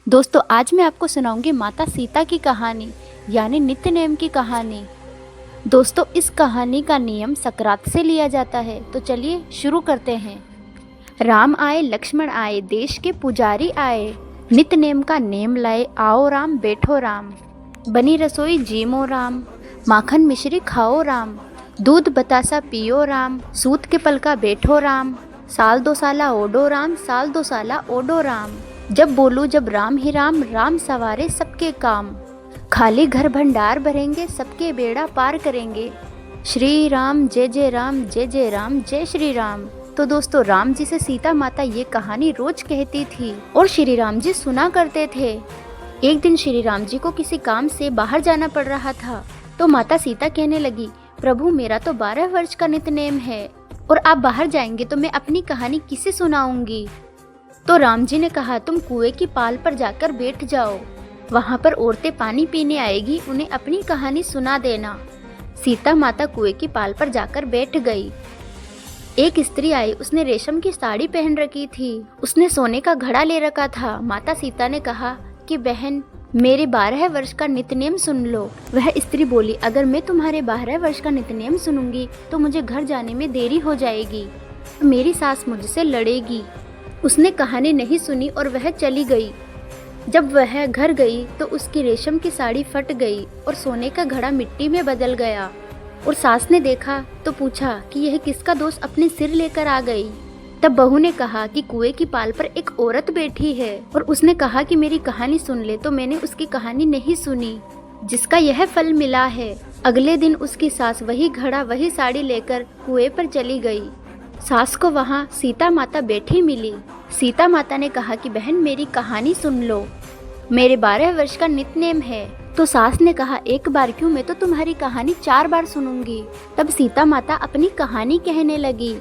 दोस्तों आज मैं आपको सुनाऊंगी माता सीता की कहानी यानी नित्य नेम की कहानी। दोस्तों इस कहानी का नियम सक्रांत से लिया जाता है, तो चलिए शुरू करते हैं। राम आए लक्ष्मण आए देश के पुजारी आए, नित्य नेम का नेम लाए आओ राम बैठो राम। बनी रसोई जीमो राम, माखन मिश्री खाओ राम। दूध बतासा पियो राम, सूत के पलका बैठो राम। साल दो साला ओडो राम, साल दो साला ओडो राम। जब बोलूं जब राम ही राम, राम सवारे सबके काम। खाली घर भंडार भरेंगे, सबके बेड़ा पार करेंगे। श्री राम जय राम जय राम जय श्री राम। तो दोस्तों राम जी से सीता माता ये कहानी रोज कहती थी और श्री राम जी सुना करते थे। एक दिन श्री राम जी को किसी काम से बाहर जाना पड़ रहा था, तो माता सीता कहने लगी, प्रभु मेरा तो 12 वर्ष का नित्यनेम है और आप बाहर जाएंगे तो मैं अपनी कहानी किसे सुनाऊंगी। तो राम जी ने कहा, तुम कुएं की पाल पर जाकर बैठ जाओ, वहां पर औरतें पानी पीने आएगी, उन्हें अपनी कहानी सुना देना। सीता माता कुएं की पाल पर जाकर बैठ गई। एक स्त्री आई, उसने रेशम की साड़ी पहन रखी थी, उसने सोने का घड़ा ले रखा था। माता सीता ने कहा कि बहन मेरे 12 वर्ष का नित्यनेम सुन लो। वह स्त्री बोली, अगर मैं तुम्हारे 12 वर्ष का नित्यनेम सुनूंगी तो मुझे घर जाने में देरी हो जाएगी, मेरी सास मुझसे लड़ेगी। उसने कहानी नहीं सुनी और वह चली गई। जब वह घर गई तो उसकी रेशम की साड़ी फट गई और सोने का घड़ा मिट्टी में बदल गया। और सास ने देखा तो पूछा कि यह किसका दोष अपने सिर लेकर आ गई। तब बहू ने कहा कि कुएं की पाल पर एक औरत बैठी है और उसने कहा कि मेरी कहानी सुन ले, तो मैंने उसकी कहानी नहीं सुनी, जिसका यह फल मिला है। अगले दिन उसकी सास वही घड़ा वही साड़ी लेकर कुएं पर चली गई। सास को वहाँ सीता माता बैठी मिली। सीता माता ने कहा कि बहन मेरी कहानी सुन लो, मेरे 12 वर्ष का नित्यनेम है। तो सास ने कहा, एक बार क्यों, मैं तो तुम्हारी कहानी 4 बार सुनूंगी। तब सीता माता अपनी कहानी कहने लगी।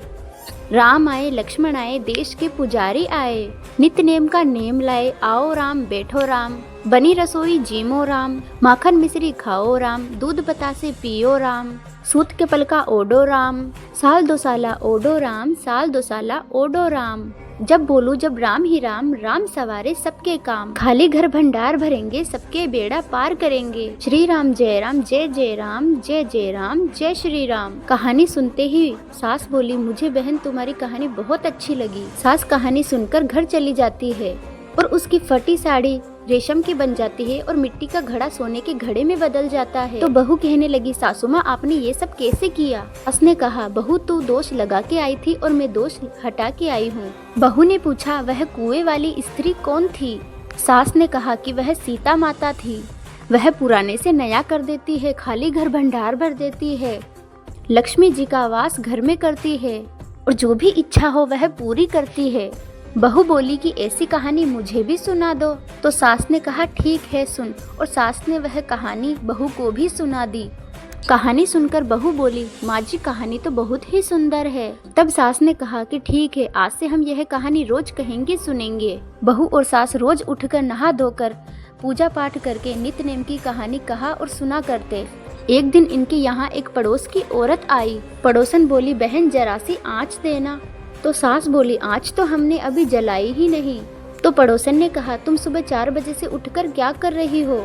राम आए लक्ष्मण आए देश के पुजारी आए, नित्य नेम का नेम लाए आओ राम बैठो राम। बनी रसोई जीमो राम, माखन मिश्री खाओ राम। दूध बतासे पियो राम, सूत के पलका ओडो राम। साल दो साला ओडो राम, साल दो साला ओडो राम। जब बोलूं जब राम ही राम, राम सवारे सबके काम। खाली घर भंडार भरेंगे, सबके बेड़ा पार करेंगे। श्री राम जय राम जय राम जय राम जय श्री राम। कहानी सुनते ही सास बोली, मुझे बहन तुम्हारी कहानी बहुत अच्छी लगी। सास कहानी सुनकर घर चली जाती है और उसकी फटी साड़ी रेशम की बन जाती है और मिट्टी का घड़ा सोने के घड़े में बदल जाता है। तो बहू कहने लगी, सासू माँ आपने ये सब कैसे किया। सास ने कहा, बहू तू दोष लगा के आई थी और मैं दोष हटा के आई हूँ। बहू ने पूछा, वह कुएं वाली स्त्री कौन थी। सास ने कहा कि वह सीता माता थी, वह पुराने से नया कर देती है, खाली घर भंडार भर देती है, लक्ष्मी जी का वास घर में करती है और जो भी इच्छा हो वह पूरी करती है। बहू बोली कि ऐसी कहानी मुझे भी सुना दो। तो सास ने कहा, ठीक है सुन। और सास ने वह कहानी बहू को भी सुना दी। कहानी सुनकर बहू बोली, माँ जी कहानी तो बहुत ही सुंदर है। तब सास ने कहा कि ठीक है, आज से हम यह कहानी रोज कहेंगे सुनेंगे। बहू और सास रोज उठकर नहा धोकर पूजा पाठ करके नित्य नेम की कहानी कहा और सुना करते। एक दिन इनके यहाँ एक पड़ोस की औरत आई। पड़ोसन बोली, बहन जरा सी आँच देना। तो सास बोली, आँच तो हमने अभी जलाई ही नहीं। तो पड़ोसन ने कहा, तुम सुबह 4 बजे से उठकर क्या कर रही हो।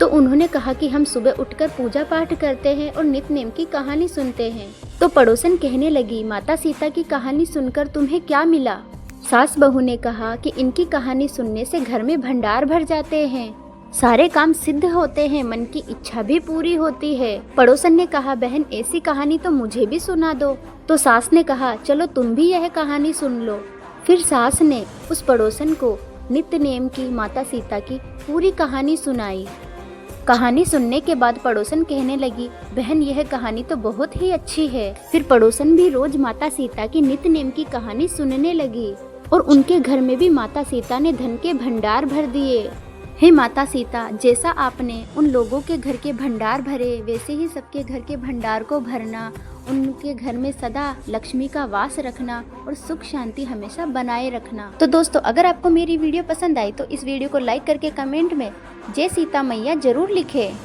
तो उन्होंने कहा कि हम सुबह उठकर पूजा पाठ करते हैं और नित्य नेम की कहानी सुनते हैं। तो पड़ोसन कहने लगी, माता सीता की कहानी सुनकर तुम्हें क्या मिला। सास बहू ने कहा कि इनकी कहानी सुनने से घर में भंडार भर जाते हैं, सारे काम सिद्ध होते हैं, मन की इच्छा भी पूरी होती है। पड़ोसन ने कहा, बहन ऐसी कहानी तो मुझे भी सुना दो। तो सास ने कहा, चलो तुम भी यह कहानी सुन लो। फिर सास ने उस पड़ोसन को नित्य नेम की माता सीता की पूरी कहानी सुनाई। कहानी सुनने के बाद पड़ोसन कहने लगी, बहन यह कहानी तो बहुत ही अच्छी है। फिर पड़ोसन भी रोज माता सीता की नित्य नेम की कहानी सुनने लगी और उनके घर में भी माता सीता ने धन के भंडार भर दिए। हे माता सीता, जैसा आपने उन लोगों के घर के भंडार भरे, वैसे ही सबके घर के भंडार को भरना, उनके घर में सदा लक्ष्मी का वास रखना और सुख शांति हमेशा बनाए रखना। तो दोस्तों अगर आपको मेरी वीडियो पसंद आई तो इस वीडियो को लाइक करके कमेंट में जय सीता मैया जरूर लिखें।